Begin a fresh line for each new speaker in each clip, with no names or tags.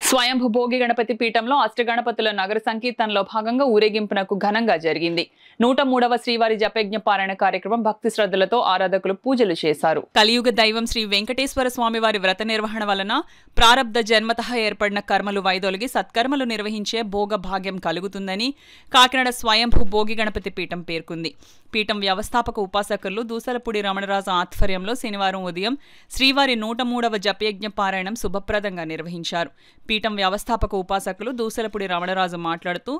స్వయంభూ భోగి గణపతి పీఠంలో అష్టగణపతుల నగర సంకీర్తనలో భాగంగా ఊరేగింపునకు ఘనంగా జరిగింది. 103వ శ్రీవారి జపయజ్ఞ పారాయణ కార్యక్రమం భక్తి శ్రద్ధలతో ఆరాధకులు పూజలు చేశారు. కలియుగ దైవం శ్రీ వెంకటేశ్వర స్వామి వారి వ్రత నిర్వహణ వలన ప్రారబ్ధ జన్మతః ఏర్పడిన కర్మలు వైదొలిగి సత్కర్మలు నిర్వహించే భోగ భాగ్యం కలుగుతుందని కాకినాడ స్వయంభూ భోగి గణపతి పీఠం పేర్కొంది. పీఠం వ్యవస్థాపక ఉపాసకులు దూసలపూడి రమణరాజు ఆధ్వర్యంలో శనివారం ఉదయం శ్రీవారి 103వ జపయజ్ఞ పారాయణం శుభప్రదంగా నిర్వహించారు. పీఠం వ్యవస్థాపక ఉపాసకులు దూసలపూడి రమణరాజు మాట్లాడుతూ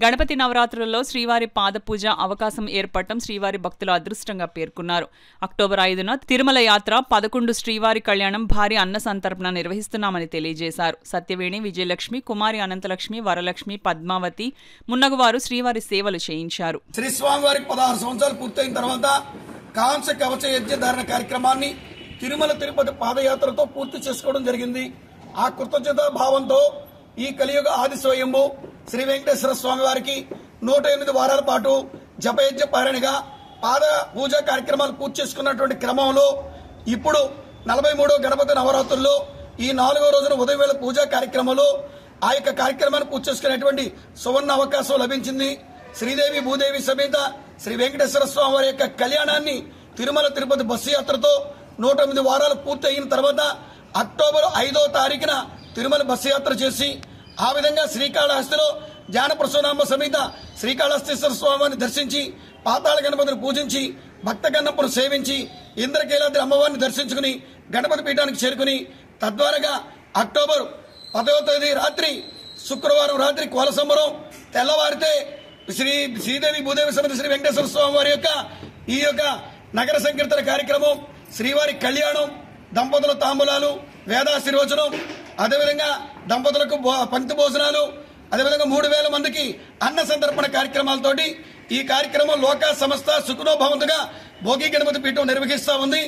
గణపతి నవరాత్రులలో శ్రీవారి పాదపూజ అవకాశం ఏర్పడటం శ్రీవారి భక్తుల అదృష్టంగా పేర్కొన్నారు. అక్టోబర్ 5న తిరుమల యాత్ర, 11 శ్రీవారి కళ్యాణం, భారీ అన్న సంతర్పణ నిర్వహిస్తున్నామని తెలియజేశారు. సత్యవేణి, విజయలక్ష్మి, కుమారి అనంతలక్ష్మి, వరలక్ష్మి, పద్మావతి మున్నగువారు శ్రీవారి సేవలు చేయించారు.
శ్రీ స్వామివారికి 16 సంవత్సరాలు పూర్తయిన తర్వాత కాంస్య కవచ యజ్ఞ ధారణ కార్యక్రమాన్ని తిరుమల తిరుపతి పాదయాత్రతో పూర్తి చేసుకోవడం జరిగింది. ఆ కృతజ్ఞతా భావంతో ఈ కలియుగ ఆది స్వయంభూ శ్రీ వెంకటేశ్వర స్వామి వారికి 108 వారాల పాటు జపయజ్ఞ పారాయణగా పాద పూజా కార్యక్రమాలు పూర్తి చేసుకున్నటువంటి క్రమంలో ఇప్పుడు 43వ గణపతి నవరాత్రుల్లో ఈ 4వ రోజున ఉదయం వేళ పూజా కార్యక్రమంలో ఆ యొక్క కార్యక్రమాన్ని పూర్తి చేసుకునేటువంటి సువర్ణ అవకాశం లభించింది. శ్రీదేవి భూదేవి సమేత శ్రీ వెంకటేశ్వర స్వామి వారి యొక్క కళ్యాణాన్ని తిరుమల తిరుపతి బస్సు యాత్రతో 108 వారాలు పూర్తి అయిన తర్వాత అక్టోబర్ 5వ తారీఖున తిరుమల బస్సు యాత్ర చేసి ఆ విధంగా శ్రీకాళహస్తిలో జ్ఞానప్రసూనాంబ సమేత శ్రీకాళహస్తీశ్వర స్వామిని దర్శించి పాతాళ గణపతిని పూజించి భక్త గణపను సేవించి ఇంద్రకీలాద్రి అమ్మవారిని దర్శించుకుని గణపతి పీఠానికి చేరుకుని తద్వారాగా అక్టోబర్ 10వ తేదీ రాత్రి శుక్రవారం రాత్రి కోల సంబరం తెల్లవారితే శ్రీదేవి భూదేవి సమేత శ్రీ వెంకటేశ్వర స్వామి వారి యొక్క ఈ యొక్క నగర సంకీర్తన కార్యక్రమం, శ్రీవారి కళ్యాణం, దంపతుల తాంబూలాలు, వేదాశీర్వచనం, అదేవిధంగా దంపతులకు పంక్తి భోజనాలు, అదేవిధంగా 3000 మందికి అన్న సంతర్పణ కార్యక్రమాలతోటి ఈ కార్యక్రమం లోక సంస్థ సుఖనోభవంతుగా భోగి గణపతి పీఠం నిర్వహిస్తా ఉంది.